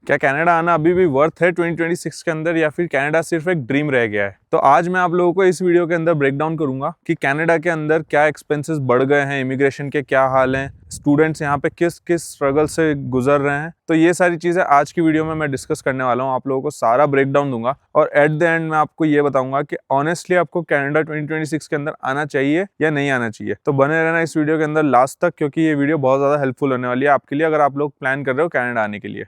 क्या कनाडा आना अभी भी वर्थ है 2026 के अंदर, या फिर कनाडा सिर्फ एक ड्रीम रह गया है? तो आज मैं आप लोगों को इस वीडियो के अंदर ब्रेक डाउन करूंगा कि कनाडा के अंदर क्या एक्सपेंसेस बढ़ गए हैं, इमिग्रेशन के क्या हाल हैं, स्टूडेंट्स यहाँ पे किस किस स्ट्रगल से गुजर रहे हैं। तो ये सारी चीजें आज की वीडियो में मैं डिस्कस करने वाला हूँ, आप लोगों को सारा ब्रेक डाउन दूंगा और एट द एंड मैं आपको ये बताऊंगा कि ऑनेस्टली आपको कनाडा 2026 के अंदर आना चाहिए या नहीं आना चाहिए। तो बने रहना इस वीडियो के अंदर लास्ट तक, क्योंकि ये वीडियो बहुत ज्यादा हेल्पफुल होने वाली है आपके लिए अगर आप लोग प्लान कर रहे हो कनाडा आने के लिए।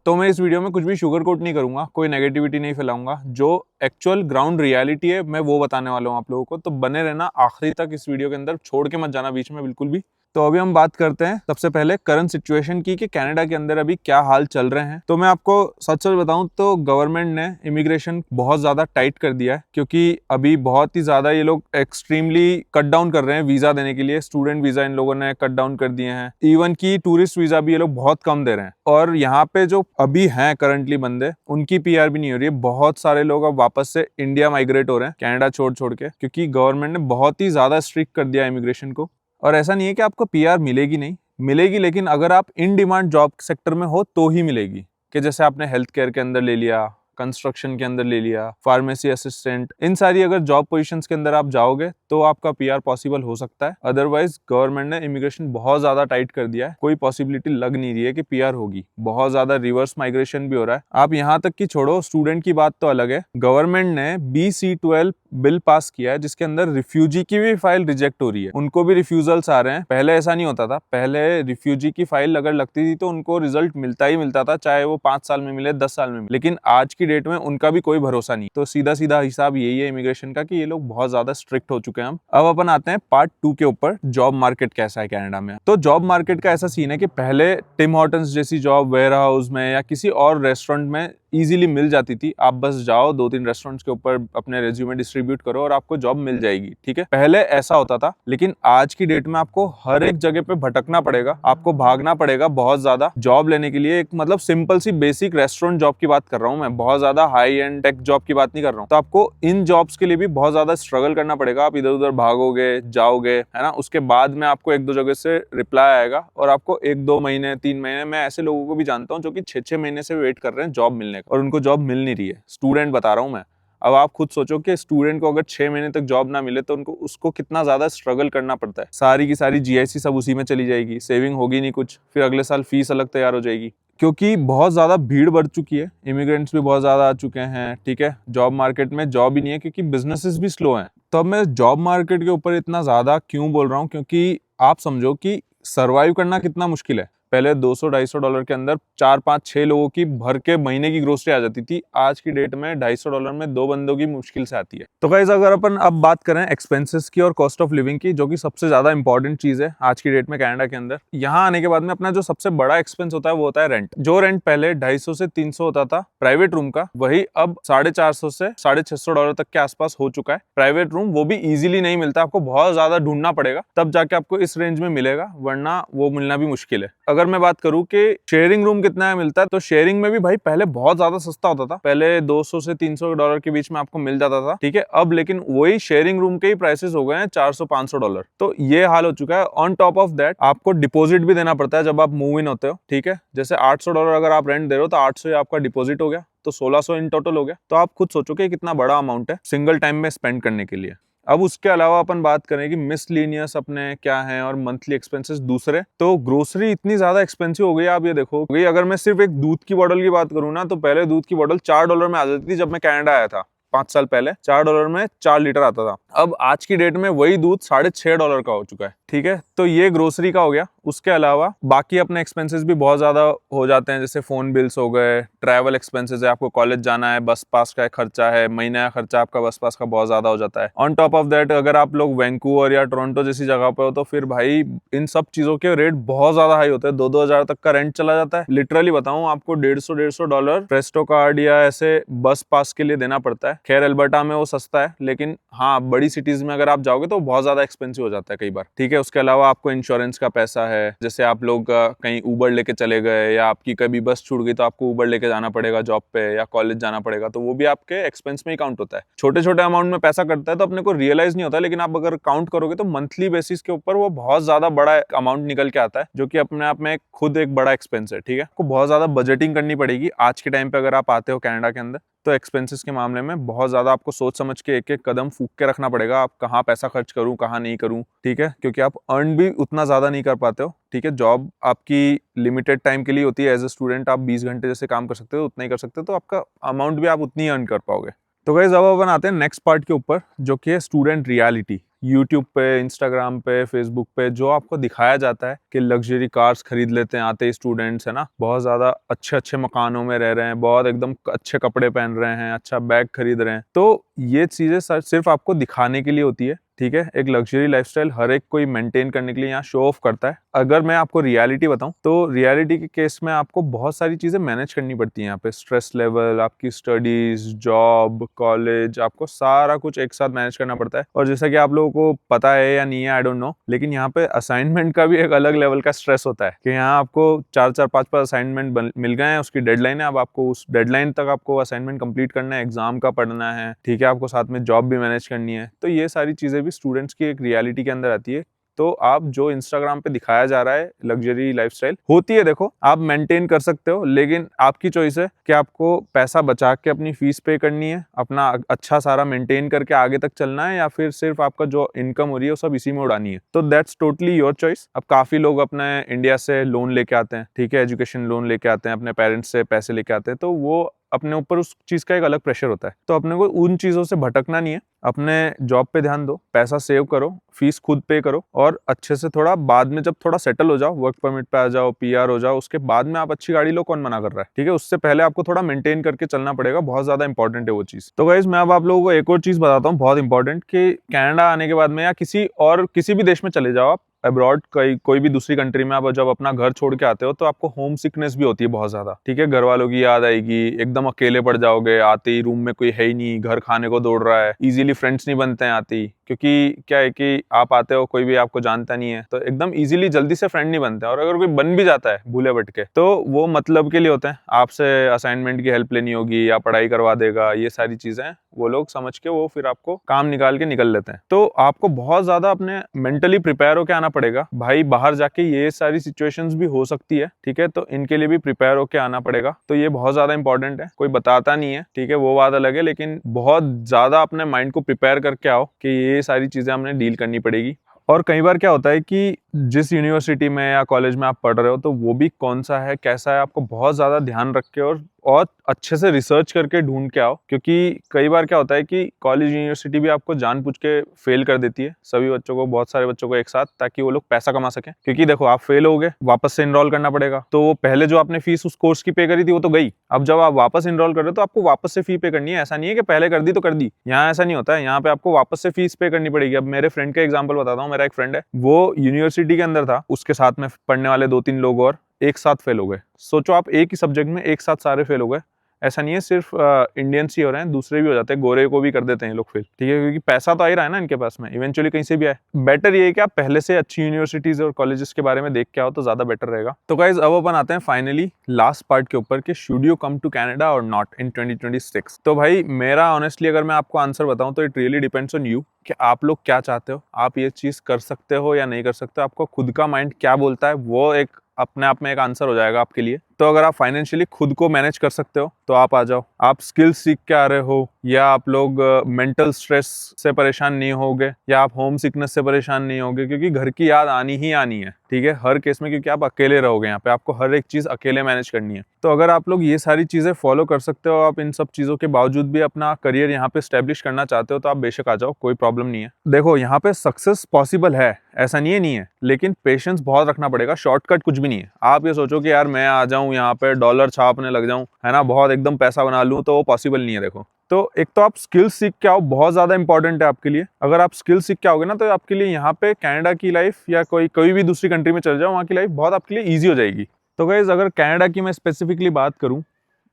तो मैं इस वीडियो में कुछ भी शुगर कोट नहीं करूंगा, कोई नेगेटिविटी नहीं फैलाऊंगा, जो एक्चुअल ग्राउंड रियलिटी है मैं वो बताने वाला हूं आप लोगों को। तो बने रहना आखिरी तक इस वीडियो के अंदर, छोड़ के मत जाना बीच में बिल्कुल भी। तो अभी हम बात करते हैं सबसे पहले करंट सिचुएशन की कि कनाडा के अंदर अभी क्या हाल चल रहे हैं। तो मैं आपको सच सच बताऊं तो गवर्नमेंट ने इमिग्रेशन बहुत ज्यादा टाइट कर दिया है, क्योंकि अभी बहुत ही ज्यादा ये लोग एक्सट्रीमली कट डाउन कर रहे हैं वीजा देने के लिए। स्टूडेंट वीजा इन लोगों ने कट डाउन कर दिए हैं, इवन की टूरिस्ट वीजा भी ये लोग बहुत कम दे रहे हैं। और यहाँ पे जो अभी हैं करंटली बंदे, उनकी पीआर भी नहीं हो रही है। बहुत सारे लोग अब वापस से इंडिया माइग्रेट हो रहे हैं कनाडा छोड़ के, क्योंकि गवर्नमेंट ने बहुत ही ज्यादा स्ट्रिक्ट कर दिया इमिग्रेशन को। और ऐसा नहीं है कि आपको पीआर मिलेगी नहीं, मिलेगी, लेकिन अगर आप इन डिमांड जॉब सेक्टर में हो तो ही मिलेगी। कि जैसे आपने हेल्थ केयर के अंदर ले लिया, कंस्ट्रक्शन के अंदर ले लिया, फार्मेसी असिस्टेंट, इन सारी अगर जॉब पोजीशंस के अंदर आप जाओगे तो आपका पीआर पॉसिबल हो सकता है। अदरवाइज गवर्नमेंट ने इमिग्रेशन बहुत ज्यादा टाइट कर दिया है, कोई पॉसिबिलिटी लग नहीं रही है कि पीआर होगी। बहुत ज्यादा रिवर्स माइग्रेशन भी हो रहा है। आप यहाँ तक कि छोड़ो, स्टूडेंट की बात तो अलग है। गवर्नमेंट ने BC-12 बिल पास किया है जिसके अंदर रिफ्यूजी की भी फाइल रिजेक्ट हो रही है, उनको भी रिफ्यूजल्स आ रहे हैं। पहले ऐसा नहीं होता था, पहले रिफ्यूजी की फाइल अगर लगती थी तो उनको रिजल्ट मिलता ही मिलता था, चाहे वो 5 साल में मिले 10 साल में मिले। लेकिन आज की डेट में उनका भी कोई भरोसा नहीं। तो सीधा सीधा हिसाब यही है इमिग्रेशन का कि ये लोग बहुत ज्यादा स्ट्रिक्ट हो चुके हैं। अब अपन आते हैं पार्ट 2 के ऊपर, जॉब मार्केट कैसा है कनाडा में। तो जॉब मार्केट का ऐसा सीन है कि पहले टिम हॉर्टन्स जैसी जॉब वेयर हाउस में या किसी और रेस्टोरेंट में इजीली मिल जाती थी। आप बस जाओ 2-3 रेस्टोरेंट्स के ऊपर अपने रेज्यूमे डिस्ट्रीब्यूट करो और आपको जॉब मिल जाएगी, ठीक है। पहले ऐसा होता था, लेकिन आज की डेट में आपको हर एक जगह पे भटकना पड़ेगा, आपको भागना पड़ेगा बहुत ज्यादा जॉब लेने के लिए। एक मतलब सिंपल सी बेसिक रेस्टोरेंट जॉब की बात कर रहा हूँ मैं, बहुत ज्यादा हाई एंड टेक जॉब की बात नहीं कर रहा हूँ। तो आपको इन जॉब्स के लिए भी बहुत ज्यादा स्ट्रगल करना पड़ेगा। आप इधर उधर भागोगे, जाओगे, है ना। उसके बाद में आपको 1-2 जगह से रिप्लाई आएगा और आपको 1-2 महीने 3 महीने, मैं ऐसे लोगों को भी जानता हूँ जो कि 6-6 महीने से वेट कर रहे हैं जॉब मिलने का और उनको जॉब मिल नहीं रही है। स्टूडेंट बता रहा हूँ मैं। अब आप खुद सोचो कि स्टूडेंट को अगर 6 महीने तक जॉब ना मिले तो उसको कितना ज्यादा स्ट्रगल करना पड़ता है। सारी की सारी GIC सब उसी में चली जाएगी, सेविंग होगी नहीं कुछ, फिर अगले साल फीस अलग तैयार हो जाएगी, क्योंकि बहुत ज्यादा भीड़ बढ़ चुकी है। इमिग्रेंट्स भी बहुत ज्यादा आ चुके हैं, ठीक है। जॉब मार्केट में जॉब ही नहीं है क्योंकि बिजनेसेस भी स्लो हैं। तो अब मैं जॉब मार्केट के ऊपर इतना ज्यादा क्यों बोल रहा हूँ, क्योंकि आप समझो कि सर्वाइव करना कितना मुश्किल है। पहले $200-250 के अंदर 4-5-6 लोगों की भर के महीने की ग्रोसरी आ जाती थी। आज की डेट में $250 में 2 बंदों की मुश्किल से आती है। तो गाइस, अगर अपन अब बात करें एक्सपेंसेस की और कॉस्ट ऑफ लिविंग की, जो कि सबसे ज्यादा इंपॉर्टेंट चीज है आज की डेट में कनाडा के अंदर, यहाँ आने के बाद में अपना जो सबसे बड़ा एक्सपेंस होता है वो होता है रेंट। जो रेंट पहले 250 से 300 होता था प्राइवेट रूम का, वही अब $450 से $650 तक के आसपास हो चुका है। प्राइवेट रूम वो भी इजीली नहीं मिलता, आपको बहुत ज्यादा ढूंढना पड़ेगा तब जाके आपको इस रेंज में मिलेगा, वरना वो मिलना भी मुश्किल है। अगर मैं बात करूं कि शेयरिंग रूम कितना है मिलता है, तो शेयरिंग में भी भाई पहले बहुत ज्यादा सस्ता होता था। पहले $200 से $300 के बीच में आपको मिल जाता था, ठीक है। अब लेकिन वही शेयरिंग रूम के ही प्राइसेस हो गए हैं $400-500। तो ये हाल हो चुका है। ऑन टॉप ऑफ दैट आपको डिपॉजिट भी देना पड़ता है जब आप मूव इन होते हो, ठीक है। जैसे $800 अगर आप रेंट दे रहे हो तो 800 आपका डिपॉजिट हो गया, तो 1600 इन टोटल हो गया। तो आप खुद सोचो कि कितना बड़ा अमाउंट है सिंगल टाइम में स्पेंड करने के लिए। अब उसके अलावा अपन बात करें कि मिसलिनियस अपने क्या हैं और मंथली एक्सपेंसेस दूसरे, तो ग्रोसरी इतनी ज्यादा एक्सपेंसिव हो गई। आप ये देखो, अगर मैं सिर्फ एक दूध की बोतल की बात करूँ ना, तो पहले दूध की बोतल $4 में आ जाती थी जब मैं कनाडा आया था 5 साल पहले। $4 में 4 लीटर आता था। अब आज की डेट में वही दूध $6.5 का हो चुका है, ठीक है। तो ये ग्रोसरी का हो गया। उसके अलावा बाकी अपने एक्सपेंसेस भी बहुत ज्यादा हो जाते हैं, जैसे फोन बिल्स हो गए, ट्रैवल एक्सपेंसेस है, आपको कॉलेज जाना है, बस पास का खर्चा है, महीने का खर्चा आपका बस पास का बहुत ज्यादा हो जाता है। ऑन टॉप ऑफ दैट अगर आप लोग वैंकूवर या टोरंटो जैसी जगह पे हो तो फिर भाई इन सब चीजों के रेट बहुत ज्यादा हाई होते हैं। 2-2 हजार तक का रेंट चला जाता है। लिटरली बताऊं आपको, $150-150 प्रेस्टो कार्ड या ऐसे बस पास के लिए देना पड़ता है। खैर अल्बर्टा में वो सस्ता है, लेकिन हाँ बड़ी सिटीज में अगर आप जाओगे तो बहुत ज्यादा एक्सपेंसिव हो जाता है कई बार, ठीक है। उसके अलावा आपको इंश्योरेंस का पैसा है। जैसे आप लोग कहीं ऊबर लेके चले गए या आपकी कभी बस छूट गई तो आपको ऊबर लेके जाना पड़ेगा जॉब पे या कॉलेज जाना पड़ेगा, तो वो भी आपके एक्सपेंस में ही काउंट होता है। छोटे छोटे अमाउंट में पैसा कटता है तो अपने को रियलाइज नहीं होता, लेकिन आप अगर काउंट करोगे तो मंथली बेसिस के ऊपर वो बहुत ज्यादा बड़ा अमाउंट निकल के आता है, जो कि अपने आप में खुद एक बड़ा एक्सपेंस है। ठीक है, आपको बहुत ज्यादा बजटिंग करनी पड़ेगी आज के टाइम पे अगर आप आते हो कनाडा के अंदर, तो एक्सपेंसेस के मामले में बहुत ज्यादा आपको सोच समझ के एक एक कदम फूंक के रखना पड़ेगा। आप कहाँ पैसा खर्च करूँ कहाँ नहीं करूँ, ठीक है, क्योंकि आप अर्न भी उतना ज्यादा नहीं कर पाते हो। ठीक है, जॉब आपकी लिमिटेड टाइम के लिए होती है। एज ए स्टूडेंट आप 20 घंटे जैसे काम कर सकते हो, उतना ही कर सकते हो, तो आपका अमाउंट भी आप उतनी अर्न कर पाओगे। तो गाइस अब अपन आते हैं नेक्स्ट पार्ट के ऊपर, जो कि है स्टूडेंट रियलिटी। यूट्यूब पे, इंस्टाग्राम पे, फेसबुक पे जो आपको दिखाया जाता है कि लग्जरी कार्स खरीद लेते हैं आते ही स्टूडेंट्स, है ना, बहुत ज्यादा अच्छे अच्छे मकानों में रह रहे हैं, बहुत एकदम अच्छे कपड़े पहन रहे हैं, अच्छा बैग खरीद रहे हैं, तो ये चीजें सिर्फ आपको दिखाने के लिए होती है। ठीक है, एक लग्जरी लाइफस्टाइल हर एक कोई मेंटेन करने के लिए यहाँ शो ऑफ करता है। अगर मैं आपको रियलिटी बताऊं तो रियलिटी के केस में आपको बहुत सारी चीजें मैनेज करनी पड़ती हैं। यहाँ पे स्ट्रेस लेवल, आपकी स्टडीज, जॉब, कॉलेज, आपको सारा कुछ एक साथ मैनेज करना पड़ता है। और जैसा कि आप लोगों को पता है या नहीं है, आई डोंट नो, लेकिन यहाँ पे असाइनमेंट का भी एक अलग लेवल का स्ट्रेस होता है कि यहाँ आपको 4-4, 5-5 असाइनमेंट मिल गए हैं, उसकी डेडलाइन है, अब आपको उस डेडलाइन तक आपको असाइनमेंट कंप्लीट करना है, एग्जाम का पढ़ना है, ठीक है, आपको साथ में जॉब भी मैनेज करनी है। तो ये सारी चीजें भी स्टूडेंट्स की एक रियलिटी के अंदर आती है। तो आप जो इंस्टाग्राम पे दिखाया जा रहा है लग्जरी लाइफस्टाइल होती है, देखो आप मेंटेन कर सकते हो, लेकिन आपकी चॉइस है कि आपको पैसा बचा के अपनी फीस पे करनी है, अपना अच्छा सारा मेंटेन करके आगे तक चलना है, या फिर सिर्फ आपका जो इनकम हो रही है वो सब इसी में उड़ानी है। तो दैट्स टोटली योर चॉइस। अब काफी लोग अपने इंडिया से लोन लेके आते हैं, ठीक है, एजुकेशन लोन लेके आते हैं, अपने पेरेंट्स से पैसे लेके आते हैं, तो वो अपने ऊपर उस चीज का एक अलग प्रेशर होता है। तो अपने को उन चीजों से भटकना नहीं है, अपने जॉब पे ध्यान दो, पैसा सेव करो, फीस खुद पे करो, और अच्छे से थोड़ा बाद में जब थोड़ा सेटल हो जाओ, वर्क परमिट पे आ जाओ, पीआर हो जाओ, उसके बाद में आप अच्छी गाड़ी लो, कौन मना कर रहा है, ठीक है, उससे पहले आपको थोड़ा मेंटेन करके चलना पड़ेगा, बहुत ज्यादा इंपॉर्टेंट है वो चीज। तो गाइस मैं अब आप लोगों को एक और चीज बताता हूँ बहुत इंपॉर्टेंट, कि कनाडा आने के बाद में या किसी भी देश में चले जाओ आप अब्रॉड, कोई भी दूसरी कंट्री में आप जब अपना घर छोड़ के आते हो तो आपको होम सिकनेस भी होती है बहुत ज्यादा। ठीक है, घर वालों की याद आएगी, एकदम अकेले पड़ जाओगे, आते ही रूम में कोई है ही नहीं, घर खाने को दौड़ रहा है, इजीली फ्रेंड्स नहीं बनते हैं आती, क्योंकि क्या है कि आप आते हो, कोई भी आपको जानता नहीं है, तो एकदम इजीली जल्दी से फ्रेंड नहीं बनते हैं, और अगर कोई बन भी जाता है भूले भटके तो वो मतलब के लिए होते हैं, आपसे असाइनमेंट की हेल्प लेनी होगी या पढ़ाई करवा देगा, ये सारी चीजें वो लोग समझ के वो फिर आपको काम निकाल के निकल लेते हैं। तो आपको बहुत ज्यादा अपने मेंटली प्रिपेयर होके आना पड़ेगा भाई, बाहर जाके ये सारी सिचुएशंस भी हो सकती है, ठीक है, तो इनके लिए भी प्रिपेयर होके आना पड़ेगा। तो ये बहुत ज्यादा इंपॉर्टेंट है, कोई बताता नहीं है, ठीक है, वो बात अलग है, लेकिन बहुत ज्यादा अपने माइंड को प्रिपेयर करके आओ कि ये सारी चीजें हमने डील करनी पड़ेगी। और कई बार क्या होता है कि जिस यूनिवर्सिटी में या कॉलेज में आप पढ़ रहे हो तो वो भी कौन सा है, कैसा है, आपको बहुत ज्यादा ध्यान रख के और अच्छे से रिसर्च करके ढूंढ के आओ, क्योंकि कई बार क्या होता है कि कॉलेज यूनिवर्सिटी भी आपको जानबूझ के फेल कर देती है सभी बच्चों को, बहुत सारे बच्चों को एक साथ, ताकि वो लोग पैसा कमा सकें। क्योंकि देखो आप फेल हो गए, वापस से इनरोल करना पड़ेगा, तो वो पहले जो आपने फीस उस कोर्स की पे करी थी वो तो गई, अब जब आप वापस इनरोल कर रहे हो तो आपको वापस से फी पे करनी है। ऐसा नहीं है कि पहले कर दी तो कर दी, यहाँ ऐसा नहीं होता है, यहाँ पे आपको वापस से फीस पे करनी पड़ेगी। अब मेरे फ्रेंड का एग्जाम्पल बताता हूँ, मेरा एक फ्रेंड है, वो यूनिवर्सिटी के अंदर था, उसके साथ में पढ़ने वाले 2-3 लोग और एक साथ फेल हो गए। सोचो आप एक ही सब्जेक्ट में एक साथ सारे फेल हो गए। ऐसा नहीं है सिर्फ इंडियंस ही हो रहे हैं, दूसरे भी हो जाते हैं, गोरे को भी कर देते हैं लोग फेल, ठीक है, क्योंकि पैसा तो आ ही रहा है ना इनके पास में, इवेंचुअली कहीं से भी आए। बेटर ये है कि आप पहले से अच्छी यूनिवर्सिटीज और कॉलेजेस के बारे में देख के आओ तो ज्यादा बेटर रहेगा। तो गाइज अब अपन आते हैं फाइनली लास्ट पार्ट के ऊपर कि should you come to Canada और नॉट इन 2026। तो भाई मेरा ऑनेस्टली अगर मैं आपको आंसर बताऊं तो it really depends on you, कि आप लोग क्या चाहते हो, आप ये चीज कर सकते हो या नहीं कर सकते, आपको खुद का माइंड क्या बोलता है, वो एक अपने आप में एक आंसर हो जाएगा आपके लिए। तो अगर आप फाइनेंशियली खुद को मैनेज कर सकते हो तो आप आ जाओ, आप स्किल्स सीख के आ रहे हो, या आप लोग मेंटल स्ट्रेस से परेशान नहीं होगे, या आप होम सिकनेस से परेशान नहीं होगे, क्योंकि घर की याद आनी ही आनी है, ठीक है, हर केस में, क्योंकि आप अकेले रहोगे यहाँ पे, आपको हर एक चीज अकेले मैनेज करनी है। तो अगर आप लोग ये सारी चीजें फॉलो कर सकते हो, आप इन सब चीजों के बावजूद भी अपना करियर यहाँ पे स्टैब्लिश करना चाहते हो, तो आप बेशक आ जाओ, कोई प्रॉब्लम नहीं है। देखो यहाँ पे सक्सेस पॉसिबल है, ऐसा नहीं है, लेकिन पेशेंस बहुत रखना पड़ेगा, शॉर्टकट कुछ भी नहीं है। आप ये सोचो कि यार मैं आ जाऊं यहाँ पे डॉलर छापने लग जाऊं, है ना, बहुत एकदम पैसा बना लूं, तो वो पॉसिबल नहीं है। देखो, तो एक तो आप स्किल्स सीख के आओ, बहुत ज्यादा इंपॉर्टेंट है आपके लिए। अगर आप स्किल्स सीख के आओगे ना तो आपके लिए यहाँ पे कनाडा की लाइफ या कोई भी दूसरी कंट्री में चले जाओ, वहाँ की लाइफ बहुत आपके लिए ईजी हो जाएगी। तो गाइस अगर कनाडा की मैं स्पेसिफिकली बात करूँ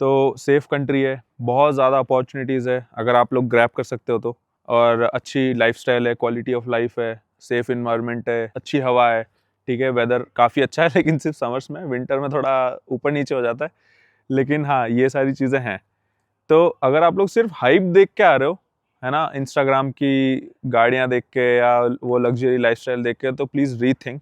तो सेफ कंट्री है, बहुत ज़्यादा अपॉर्चुनिटीज़ है अगर आप लोग ग्रैब कर सकते हो तो, और अच्छी लाइफस्टाइल है, क्वालिटी ऑफ लाइफ है, सेफ इन्वायरमेंट है, अच्छी हवा है, ठीक है, वेदर काफ़ी अच्छा है लेकिन सिर्फ समर्स में, विंटर में थोड़ा ऊपर नीचे हो जाता है, लेकिन हाँ ये सारी चीज़ें हैं। तो अगर आप लोग सिर्फ हाइप देख के आ रहे हो, है ना, इंस्टाग्राम की गाड़ियाँ देख के या वो लग्जरी लाइफस्टाइल देख के, तो प्लीज़ रीथिंक,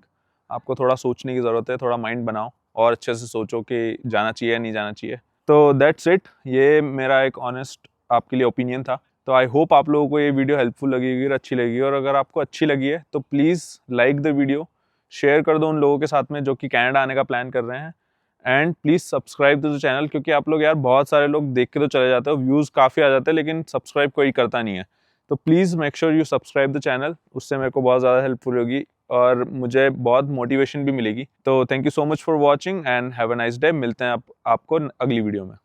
आपको थोड़ा सोचने की ज़रूरत है, थोड़ा माइंड बनाओ और अच्छे से सोचो कि जाना चाहिए या नहीं जाना चाहिए। तो दैट्स इट, ये मेरा एक ऑनेस्ट आपके लिए ओपिनियन था। तो आई होप आप लोगों को ये वीडियो हेल्पफुल लगेगी और अच्छी लगेगी, और अगर आपको अच्छी लगी है तो please like the video, share कर दो उन लोगों के साथ में जो कि कनाडा आने का प्लान कर रहे हैं, and please subscribe to the channel, क्योंकि आप लोग यार बहुत सारे लोग देख के तो चले जाते हो, व्यूज़ काफ़ी आ जाते हैं लेकिन सब्सक्राइब कोई करता नहीं है। तो please make sure you subscribe the channel, उससे मेरे को बहुत ज़्यादा हेल्पफुल होगी और मुझे बहुत मोटिवेशन भी मिलेगी। तो thank you so much for watching and have a nice day. मिलते हैं आपको अगली वीडियो में।